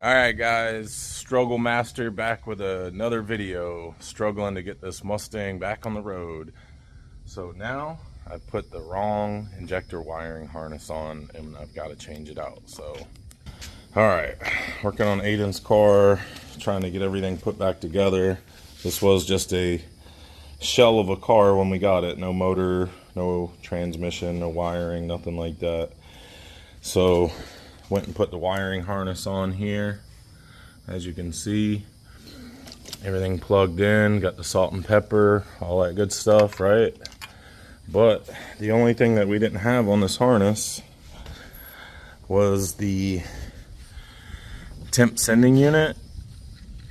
Alright guys, Struggle Master back with another video, struggling to get this Mustang back on the road. So now I put the wrong injector wiring harness on and I've got to change it out. So alright, working on Aiden's car, trying to get everything put back together. This was just a shell of a car when we got it, no motor, no transmission, no wiring, nothing like that. So went and put the wiring harness on here. As you can see, everything plugged in, got the salt and pepper, all that good stuff, right? But the only thing that we didn't have on this harness was the temp sending unit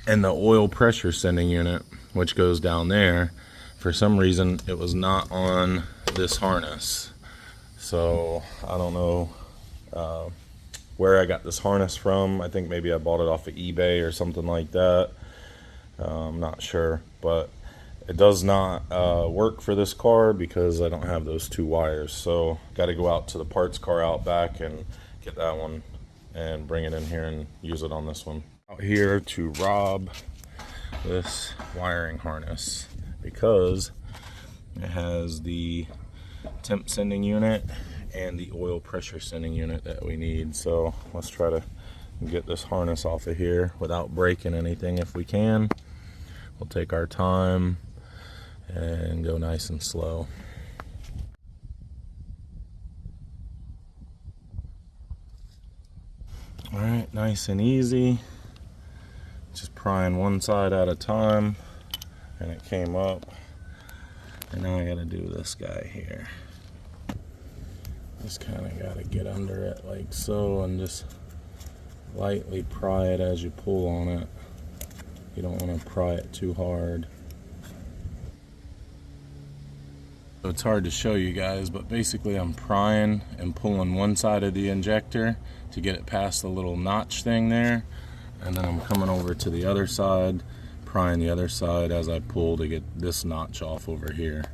and the oil pressure sending unit, which goes down there. For some reason, it was not on this harness. So I don't know where I got this harness from. I think maybe I bought it off of eBay or something like that. I'm not sure, but it does not work for this car because I don't have those two wires. So got to go out to the parts car out back and get that one and bring it in here and use it on this one. Out here to rob this wiring harness because it has the temp sending unit and the oil pressure sending unit that we need. So let's try to get this harness off of here without breaking anything if we can. We'll take our time and go nice and slow. All right, nice and easy. Just prying one side at a time, and it came up. And now I gotta do this guy here. Just kind of got to get under it like so and just lightly pry it as you pull on it. You don't want to pry it too hard. So it's hard to show you guys, but basically I'm prying and pulling one side of the injector to get it past the little notch thing there, and then I'm coming over to the other side, prying the other side as I pull to get this notch off over here.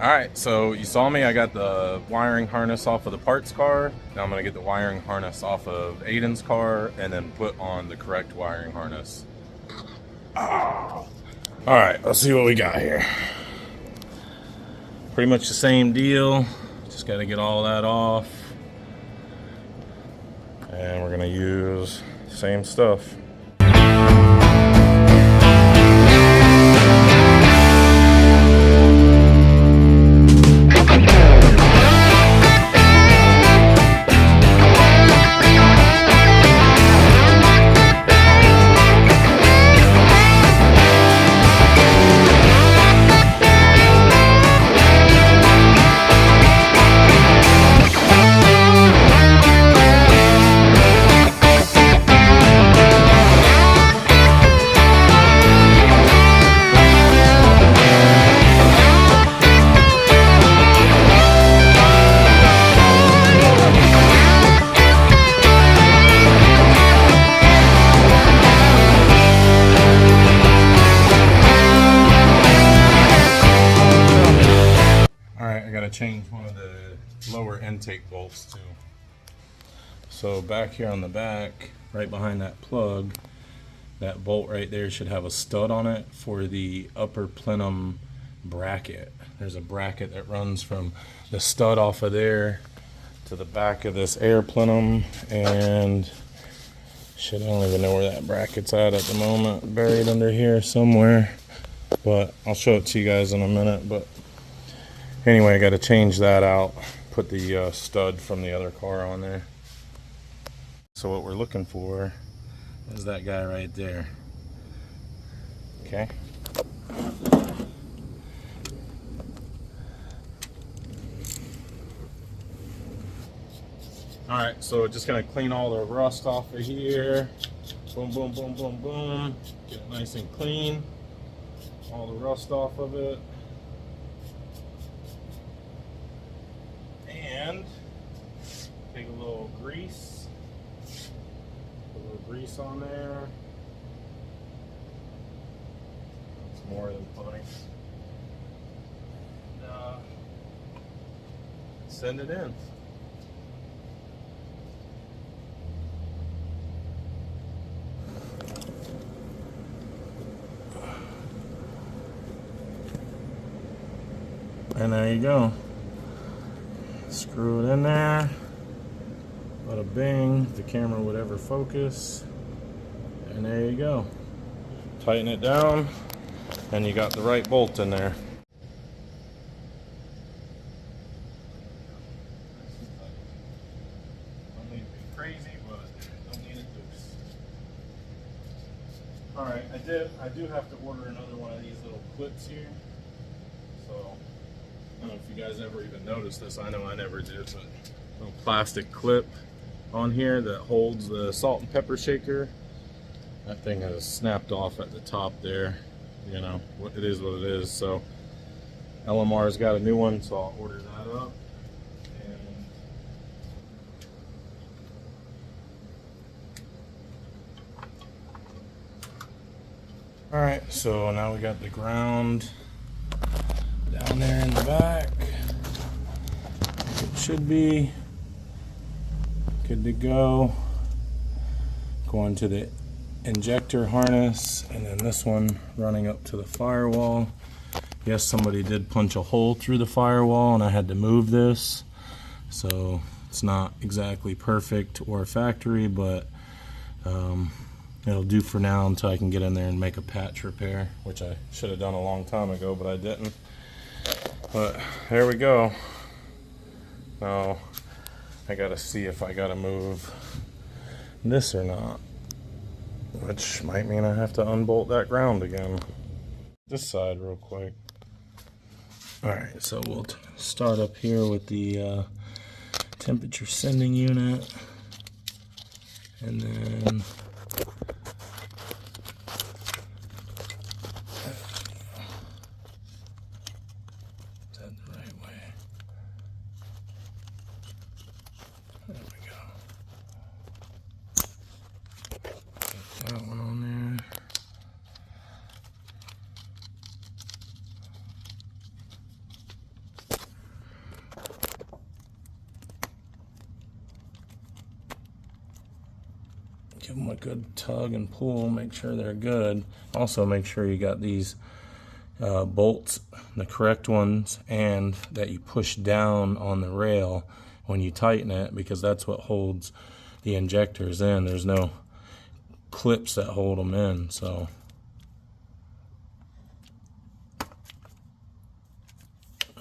Alright, so you saw me, I got the wiring harness off of the parts car. Now I'm going to get the wiring harness off of Aiden's car and then put on the correct wiring harness. Alright, let's see what we got here. Pretty much the same deal, just got to get all that off. And we're going to use the same stuff. Change one of the lower intake bolts too. So back here on the back, right behind that plug, that bolt right there should have a stud on it for the upper plenum bracket. There's a bracket that runs from the stud off of there to the back of this air plenum, and shit, I don't even know where that bracket's at the moment, buried under here somewhere, but I'll show it to you guys in a minute. But anyway, I got to change that out, put the stud from the other car on there. So what we're looking for is that guy right there. Okay. Alright, so just gonna clean all the rust off of here. Boom, boom, boom, boom, boom. Get it nice and clean. All the rust off of it. And take a little grease. Put a little grease on there. It's more than plenty. And, send it in. And there you go. Screw it in there. Bada bing. The camera would ever focus. And there you go. Tighten it down. And you got the right bolt in there. Don't need to be crazy, but don't need it loose. Alright, I do have to order another one of these little clips here. So I don't know if you guys ever even noticed this. I know I never did, but a little plastic clip on here that holds the salt and pepper shaker. That thing has snapped off at the top there. You know, it is what it is. So LMR's got a new one, so I'll order that up. And all right, so now we got the ground down there in the back. It should be good to go. Going to the injector harness, and then this one running up to the firewall. Yes, somebody did punch a hole through the firewall and I had to move this, so it's not exactly perfect or factory, but it'll do for now until I can get in there and make a patch repair, which I should have done a long time ago, but I didn't. But there we go. Now I gotta see if I gotta move this or not, which might mean I have to unbolt that ground again. This side real quick. Alright, so we'll start up here with the temperature sending unit, and then is that the right way? There we go. Get that one on there. Give them a good tug and pull, make sure they're good. Also make sure you got these bolts, the correct ones, and that you push down on the rail when you tighten it, because that's what holds the injectors in. There's no clips that hold them in, so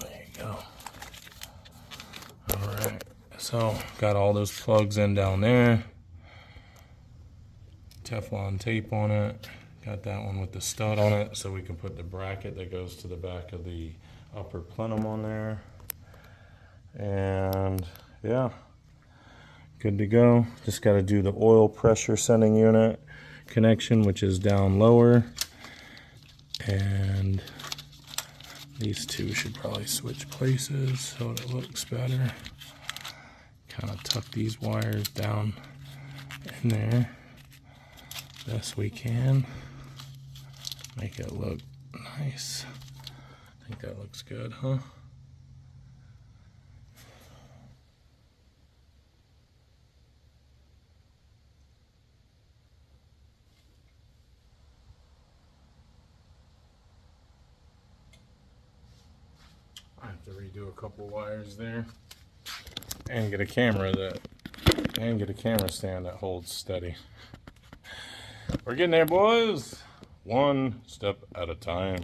there you go. Alright, so got all those plugs in down there. Teflon tape on it. Got that one with the stud on it, so we can put the bracket that goes to the back of the upper plenum on there. And yeah, good to go. Just got to do the oil pressure sending unit connection, which is down lower. And these two should probably switch places so it looks better. Kind of tuck these wires down in there best we can. Make it look nice. I think that looks good, huh? I have to redo a couple wires there and get a camera stand that holds steady. We're getting there, boys. One step at a time.